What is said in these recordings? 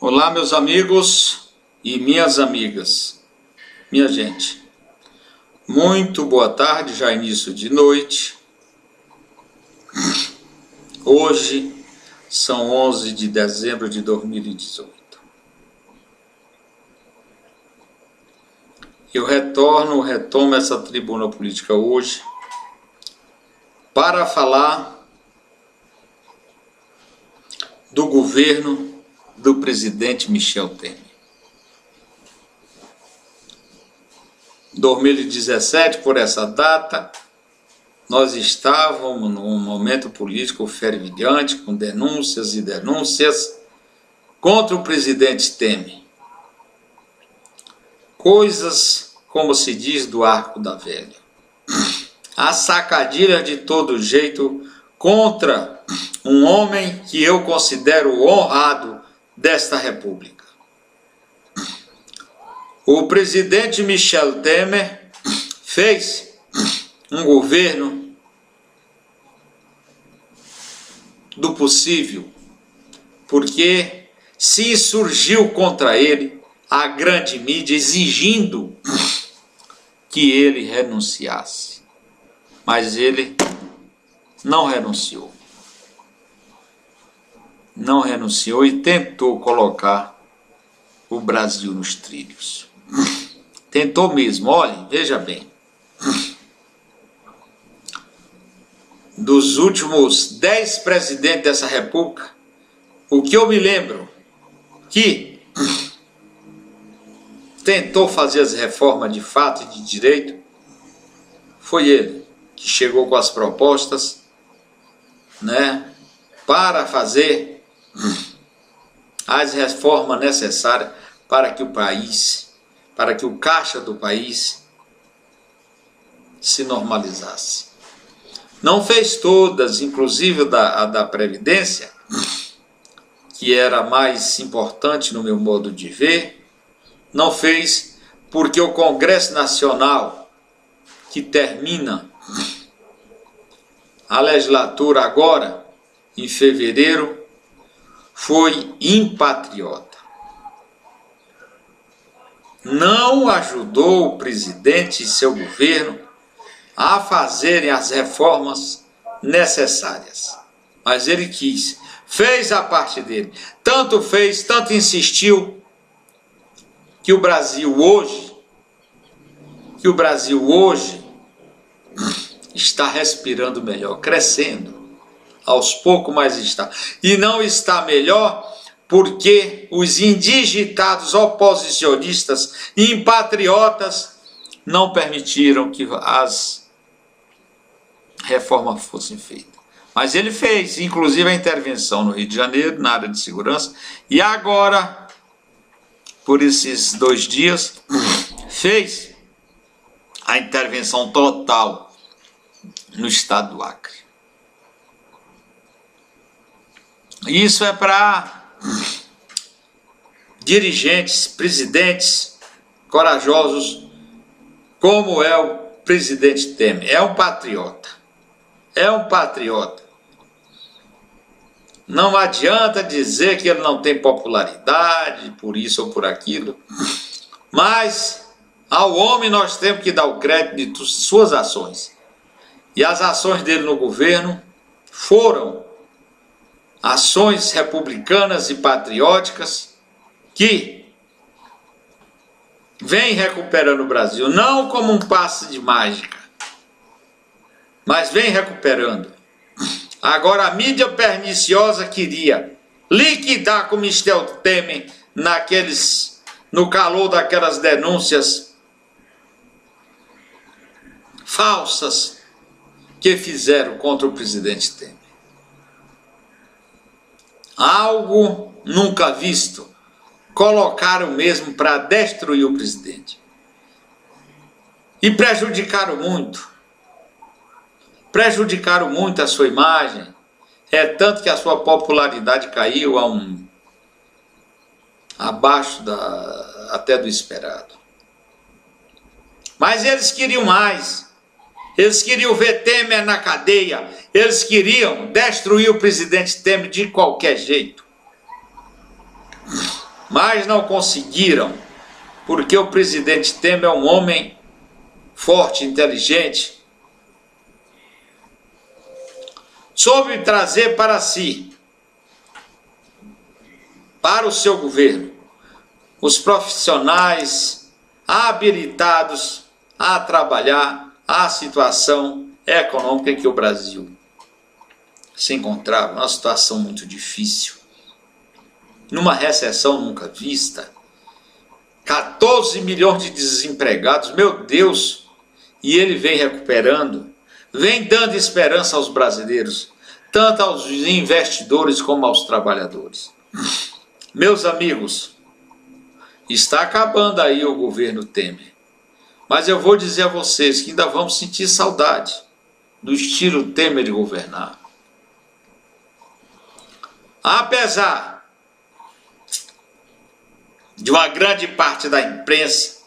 Olá, meus amigos e minhas amigas, minha gente. Muito boa tarde, já início de noite. Hoje são 11 de dezembro de 2018. Eu retomo essa tribuna política hoje para falar do governo do presidente Michel Temer. 2017, por essa data, nós estávamos num momento político fervilhante, com denúncias e denúncias contra o presidente Temer. Coisas, como se diz, do arco da velha. A sacadilha de todo jeito contra um homem que eu considero honrado desta república. O presidente Michel Temer fez um governo do possível, porque se insurgiu contra ele a grande mídia exigindo que ele renunciasse. Mas ele não renunciou. Não renunciou e tentou colocar o Brasil nos trilhos. Tentou mesmo, olha, veja bem. Dos últimos 10 presidentes dessa república, o que eu me lembro que tentou fazer as reformas de fato e de direito, foi ele que chegou com as propostas, para fazer as reformas necessárias para que o país, para que o caixa do país se normalizasse. Não fez todas, inclusive a da Previdência, que era mais importante no meu modo de ver, não fez porque o Congresso Nacional, que termina a legislatura agora, em fevereiro, foi impatriota. Não ajudou o presidente e seu governo a fazerem as reformas necessárias. Mas ele quis, fez a parte dele. Tanto fez, tanto insistiu, que o Brasil hoje está respirando melhor, crescendo. Aos poucos, mas está. E não está melhor porque os indigitados oposicionistas e impatriotas não permitiram que as reformas fossem feitas. Mas ele fez, inclusive, a intervenção no Rio de Janeiro, na área de segurança, e agora, por esses 2 dias, fez a intervenção total no estado do Acre. Isso é para dirigentes, presidentes corajosos, como é o presidente Temer. É um patriota. É um patriota. Não adianta dizer que ele não tem popularidade, por isso ou por aquilo. Mas ao homem nós temos que dar o crédito de suas ações. E as ações dele no governo foram ações republicanas e patrióticas que vêm recuperando o Brasil, não como um passe de mágica, mas vem recuperando. Agora a mídia perniciosa queria liquidar com Michel Temer no calor daquelas denúncias falsas que fizeram contra o presidente Temer. Algo nunca visto, colocaram mesmo para destruir o presidente. E prejudicaram muito a sua imagem, é tanto que a sua popularidade caiu abaixo até do esperado. Mas eles queriam mais. Eles queriam ver Temer na cadeia. Eles queriam destruir o presidente Temer de qualquer jeito. mas não conseguiram, porque o presidente Temer é um homem forte, inteligente, soube trazer para si, para o seu governo, os profissionais habilitados a trabalhar a situação econômica em que o Brasil se encontrava, uma situação muito difícil, numa recessão nunca vista, 14 milhões de desempregados, meu Deus, e ele vem recuperando, vem dando esperança aos brasileiros, tanto aos investidores como aos trabalhadores. Meus amigos, está acabando aí o governo Temer, mas eu vou dizer a vocês que ainda vamos sentir saudade do estilo Temer de governar. Apesar de uma grande parte da imprensa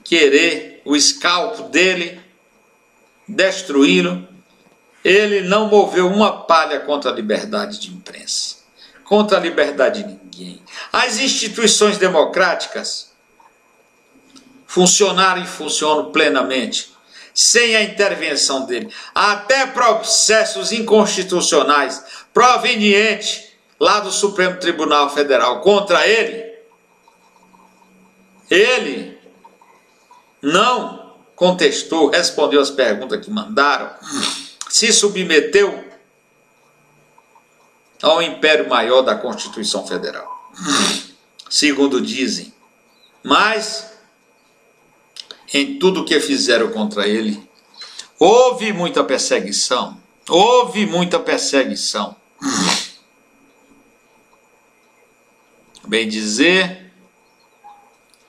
querer o escalpo dele, destruí-lo, ele não moveu uma palha contra a liberdade de imprensa, contra a liberdade de ninguém. As instituições democráticas funcionaram e funcionam plenamente, sem a intervenção dele. Até processos inconstitucionais provenientes lá do Supremo Tribunal Federal contra ele, ele não contestou, respondeu as perguntas que mandaram, se submeteu ao império maior da Constituição Federal, segundo dizem. Mas, em tudo que fizeram contra ele, houve muita perseguição, Bem dizer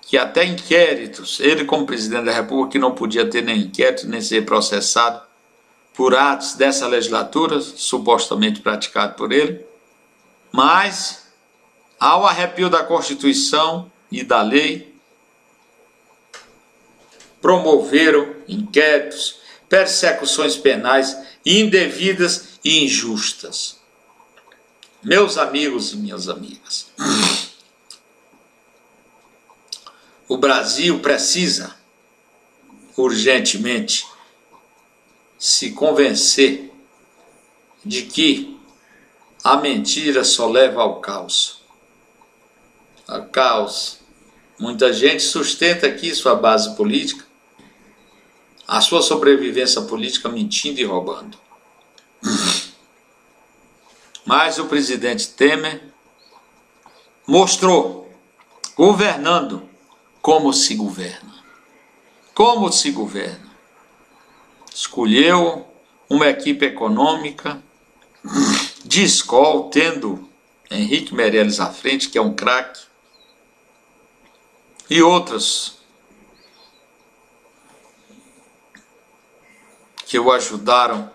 que até inquéritos, ele como presidente da República, que não podia ter nem inquérito, nem ser processado por atos dessa legislatura, supostamente praticado por ele, mas, ao arrepio da Constituição e da lei, promoveram inquéritos, persecuções penais indevidas e injustas. Meus amigos e minhas amigas, o Brasil precisa urgentemente se convencer de que a mentira só leva ao caos. A caos. Muita gente sustenta aqui sua base política, a sua sobrevivência política mentindo e roubando. Mas o presidente Temer mostrou, governando, como se governa. Como se governa. Escolheu uma equipe econômica de escola, tendo Henrique Meirelles à frente, que é um craque, e outras que o ajudaram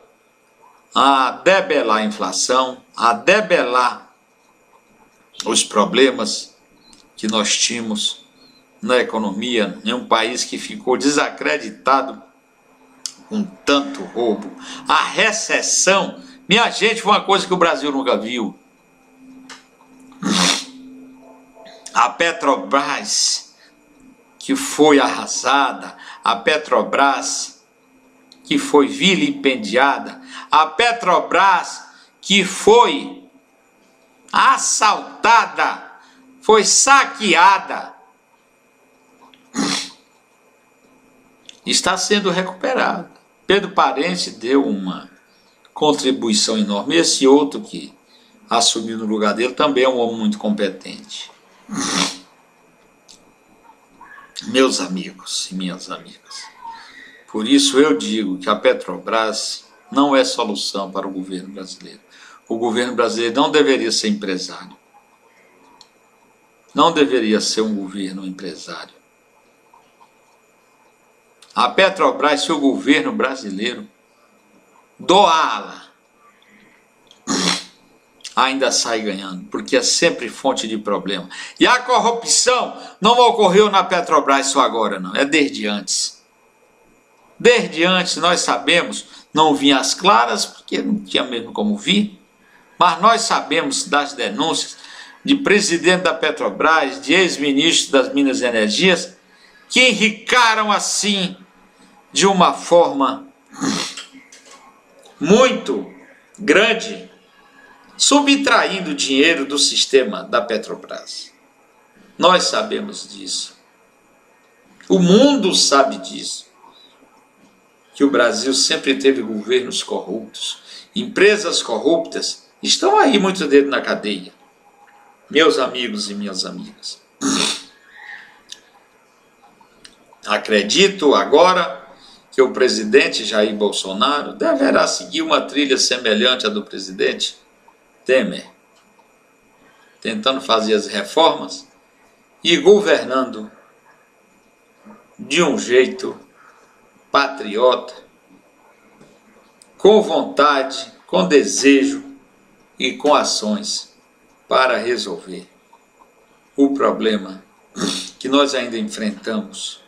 a debelar a inflação, a debelar os problemas que nós tínhamos na economia, em um país que ficou desacreditado com tanto roubo. A recessão, minha gente, foi uma coisa que o Brasil nunca viu. A Petrobras, que foi arrasada, a Petrobras, que foi vilipendiada, a Petrobras, que foi assaltada, foi saqueada, está sendo recuperada. Pedro Parente deu uma contribuição enorme. Esse outro que assumiu no lugar dele também é um homem muito competente. Meus amigos e minhas amigas, por isso eu digo que a Petrobras não é solução para o governo brasileiro. O governo brasileiro não deveria ser empresário. Não deveria ser um governo empresário. A Petrobras, se o governo brasileiro doá-la, ainda sai ganhando, porque é sempre fonte de problema. E a corrupção não ocorreu na Petrobras só agora, não. É desde antes. Desde antes, nós sabemos, não vinha às claras, porque não tinha mesmo como vir, mas nós sabemos das denúncias de presidente da Petrobras, de ex-ministro das Minas e Energias, que enricaram assim de uma forma muito grande, subtraindo dinheiro do sistema da Petrobras. Nós sabemos disso. O mundo sabe disso. Que o Brasil sempre teve governos corruptos, empresas corruptas, estão aí muitos deles na cadeia. Meus amigos e minhas amigas. Acredito agora que o presidente Jair Bolsonaro deverá seguir uma trilha semelhante à do presidente Temer, tentando fazer as reformas e governando de um jeito patriota, com vontade, com desejo e com ações para resolver o problema que nós ainda enfrentamos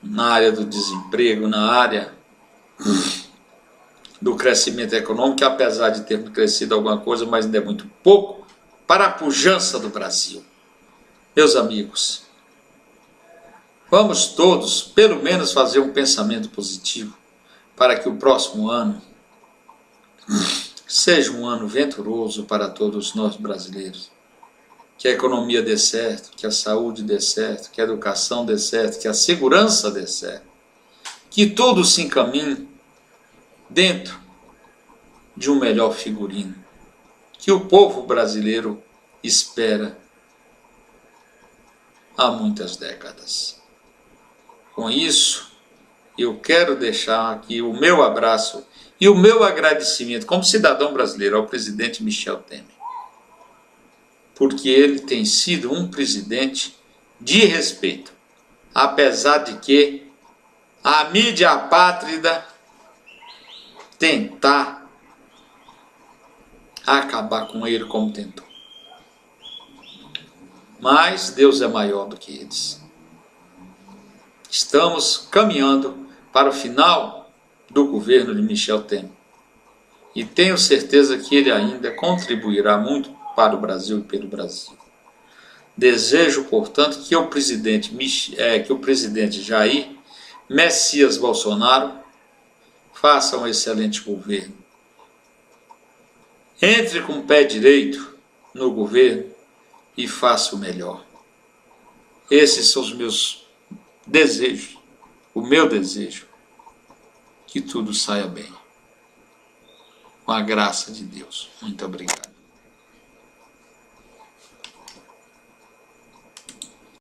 na área do desemprego, na área do crescimento econômico, que apesar de termos crescido alguma coisa, mas ainda é muito pouco para a pujança do Brasil. Meus amigos, vamos todos, pelo menos, fazer um pensamento positivo para que o próximo ano seja um ano venturoso para todos nós brasileiros. Que a economia dê certo, que a saúde dê certo, que a educação dê certo, que a segurança dê certo. Que tudo se encaminhe dentro de um melhor figurino que o povo brasileiro espera há muitas décadas. Com isso, eu quero deixar aqui o meu abraço e o meu agradecimento como cidadão brasileiro ao presidente Michel Temer, porque ele tem sido um presidente de respeito, apesar de que a mídia apátrida tentar acabar com ele como tentou. Mas Deus é maior do que eles. Estamos caminhando para o final do governo de Michel Temer. E tenho certeza que ele ainda contribuirá muito para o Brasil e pelo Brasil. Desejo, portanto, que o presidente Jair Messias Bolsonaro faça um excelente governo. Entre com o pé direito no governo e faça o melhor. Esses são os meus desejos, o meu desejo, que tudo saia bem. Com a graça de Deus. Muito obrigado.